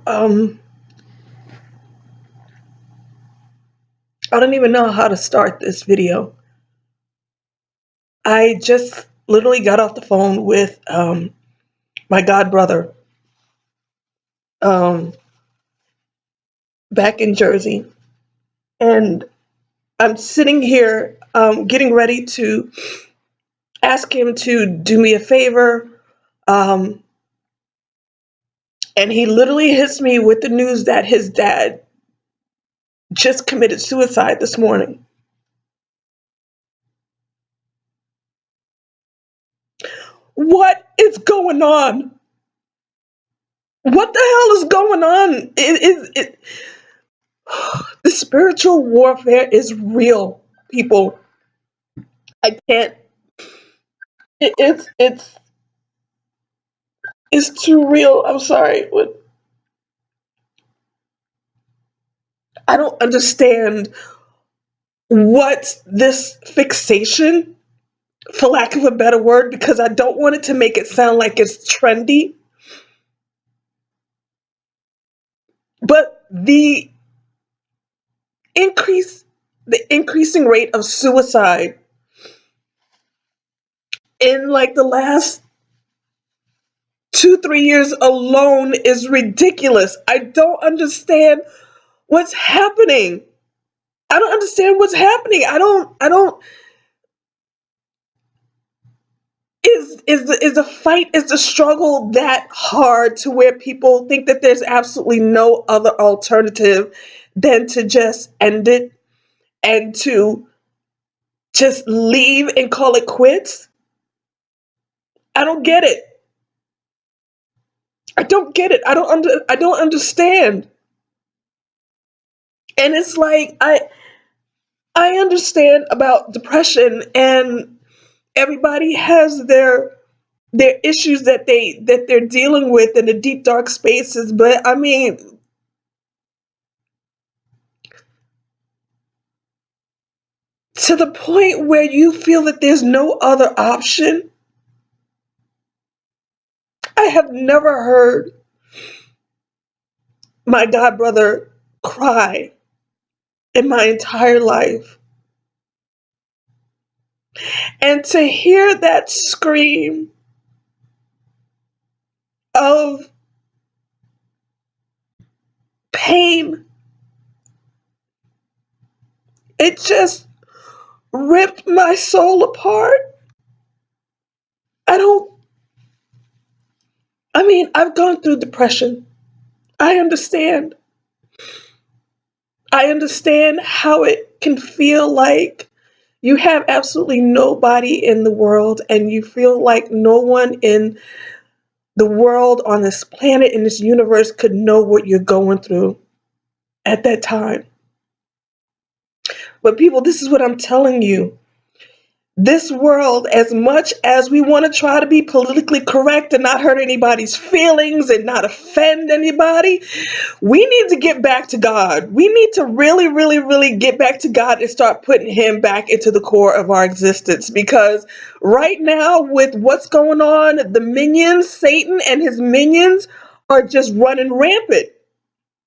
Um, I don't even know how to start this video. I just literally got off the phone with my god brother um, back in Jersey, and I'm sitting here getting ready to ask him to do me a favor. Um, and he literally hits me with the news that his dad just committed suicide this morning. What is going on? What the hell is going on? The spiritual warfare is real, people. I can't. It, it's too real. I'm sorry. I don't understand what this fixation, for lack of a better word, because I don't want it to make it sound like it's trendy, but increase, the increasing rate of suicide in like the last 2, 3 years alone is ridiculous. I don't understand what's happening. I don't understand what's happening. I don't is the fight, is the struggle that hard to where people think that there's absolutely no other alternative than to just end it and to just leave and call it quits? I don't get it. I don't get it. I don't understand. And it's like I understand about depression, and everybody has their issues that they're dealing with in the deep dark spaces, but I mean, to the point where you feel that there's no other option. I have never heard my god brother cry in my entire life. And to hear that scream of pain, it just ripped my soul apart. I don't, I mean, I've gone through depression. I understand. I understand how it can feel like you have absolutely nobody in the world, and you feel like no one in the world, on this planet, in this universe, could know what you're going through at that time. But people, this is what I'm telling you. This world, as much as we want to try to be politically correct and not hurt anybody's feelings and not offend anybody, we need to get back to God. We need to really, really, really get back to God and start putting Him back into the core of our existence. Because right now, with what's going on, the minions, Satan and his minions, are just running rampant.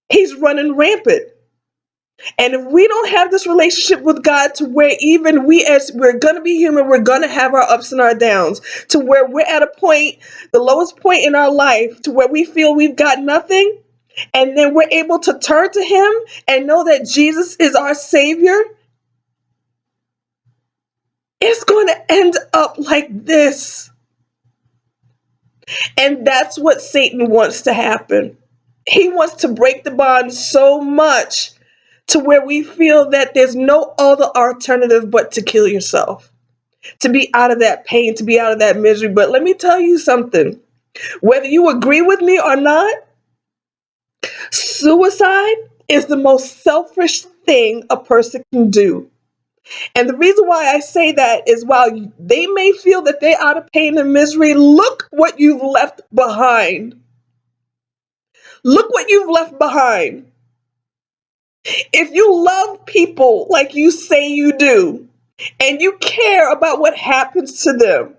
He's running rampant. And if we don't have this relationship with God, to where even we, as we're going to be human, we're going to have our ups and our downs, to where we're at a point, the lowest point in our life, to where we feel we've got nothing, and then we're able to turn to Him and know that Jesus is our Savior, it's going to end up like this. And that's what Satan wants to happen. He wants to break the bond so much to where we feel that there's no other alternative but to kill yourself, to be out of that pain, to be out of that misery. But let me tell you something. Whether you agree with me or not, suicide is the most selfish thing a person can do. And the reason why I say that is, while they may feel that they're out of pain and misery, look what you've left behind. Look what you've left behind. If you love people like you say you do, and you care about what happens to them,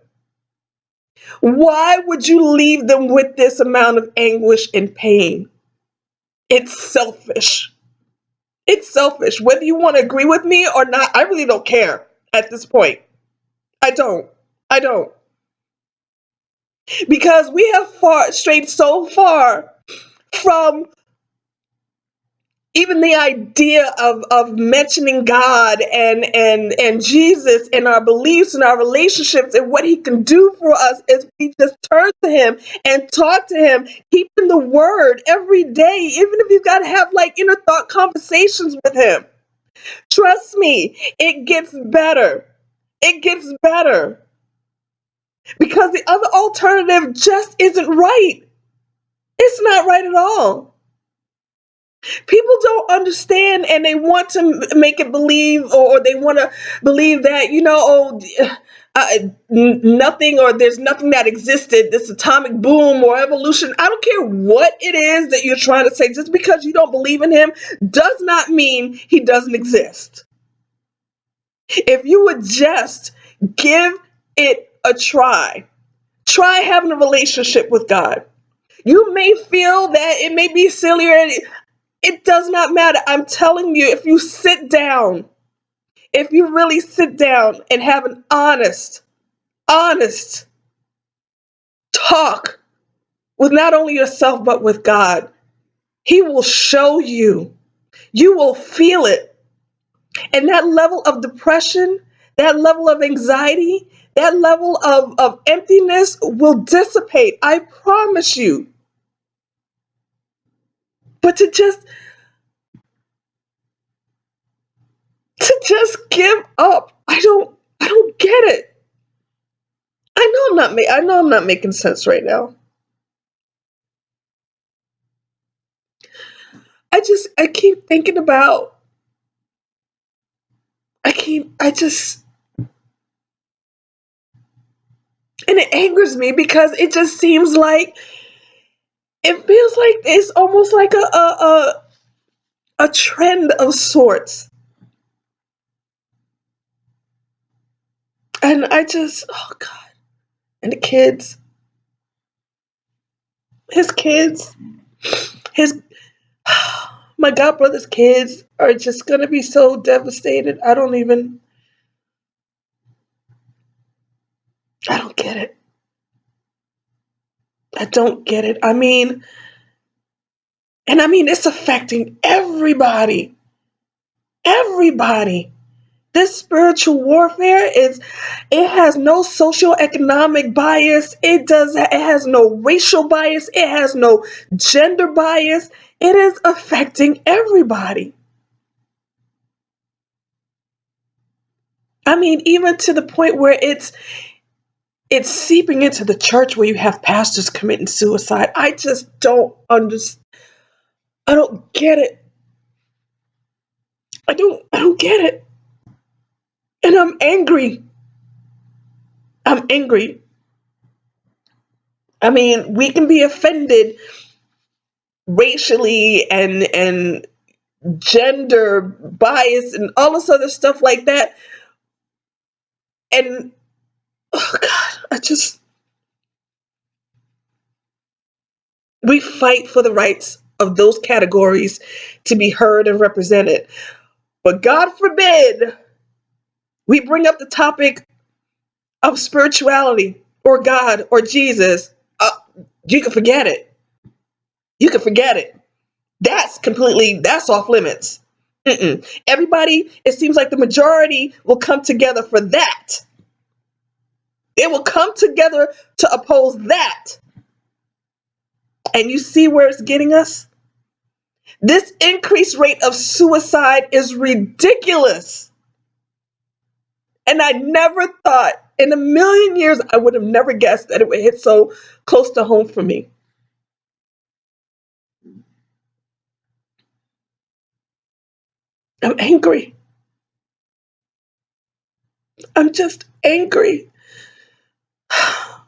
why would you leave them with this amount of anguish and pain? It's selfish. It's selfish. Whether you want to agree with me or not, I really don't care at this point. I don't. I don't. Because we have strayed so far from even the idea of mentioning God and Jesus and our beliefs and our relationships and what he can do for us if we just turn to him and talk to him, keep in the word every day, even if you've got to have like inner thought conversations with him. Trust me, it gets better. It gets better because the other alternative just isn't right. It's not right at all. People don't understand and they want to make it believe, or they want to believe that, nothing, or there's nothing that existed, this atomic boom or evolution. I don't care what it is that you're trying to say. Just because you don't believe in him does not mean he doesn't exist. If you would just give it a try having a relationship with God. You may feel that it may be sillier. It does not matter. I'm telling you, if you sit down, if you really sit down and have an honest talk with not only yourself, but with God, he will show you. You will feel it. And that level of depression, that level of anxiety, that level of emptiness will dissipate. I promise you. But to just give up, I don't get it. I know I'm not making sense right now. I keep thinking about I just and it angers me because it just seems like it feels like it's almost like a trend of sorts. And I just, oh God. And the kids, his kids, his my god brother's kids are just gonna be so devastated. I don't get it. I don't get it. I mean it's affecting everybody. Everybody. This spiritual warfare is, it has no socioeconomic bias. It has no racial bias. It has no gender bias. It is affecting everybody. I mean, even to the point where it's seeping into the church, where you have pastors committing suicide. I just don't understand. I don't get it. I don't get it. And I'm angry. I'm angry. I mean, we can be offended racially and gender bias and all this other stuff like that. And oh God, we fight for the rights of those categories to be heard and represented. But God forbid we bring up the topic of spirituality or God or Jesus. Uh, you can forget it. You can forget it. That's off limits. Mm-mm. Everybody, it seems like the majority will come together for that. They will come together to oppose that. And you see where it's getting us? This increased rate of suicide is ridiculous. And I never thought in a million years, I would have never guessed that it would hit so close to home for me. I'm angry. I'm just angry. I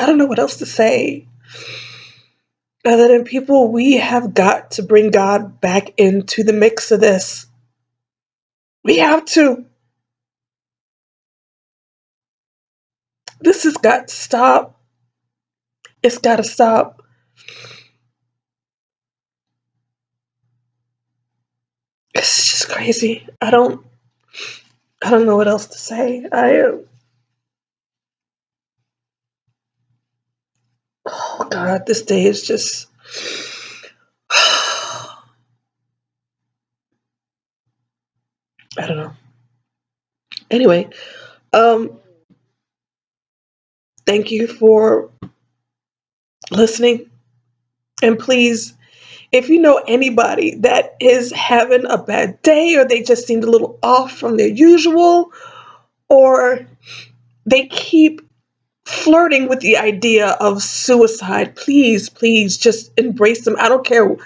don't know what else to say other than, people, we have got to bring God back into the mix of this. We have to. This has got to stop. It's got to stop. It's just crazy. I don't know what else to say. Oh God, this day is just I don't know. Anyway, um, thank you for listening. And please, if you know anybody that is having a bad day or they just seemed a little off from their usual, or they keep flirting with the idea of suicide, please, please just embrace them. I don't care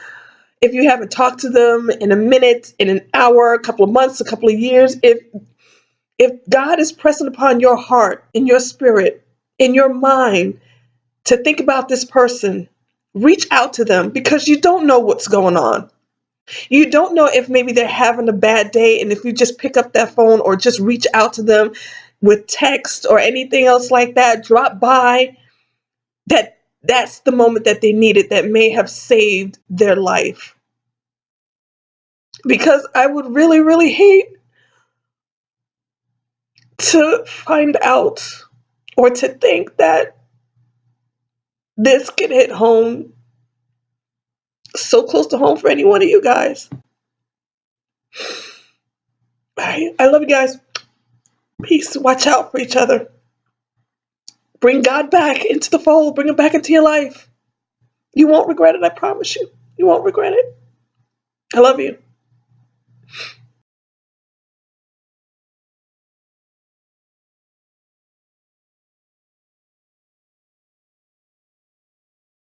if you haven't talked to them in a minute, in an hour, a couple of months, a couple of years. If God is pressing upon your heart, in your spirit, in your mind to think about this person, reach out to them because you don't know what's going on. You don't know if maybe they're having a bad day, and if you just pick up that phone or just reach out to them with text or anything else like that, drop by, that's the moment that they needed that may have saved their life. Because I would really, really hate to find out or to think that this could hit home so close to home for any one of you guys. All right. I love you guys. Peace. Watch out for each other. Bring God back into the fold. Bring him back into your life. You won't regret it. I promise you. You won't regret it. I love you.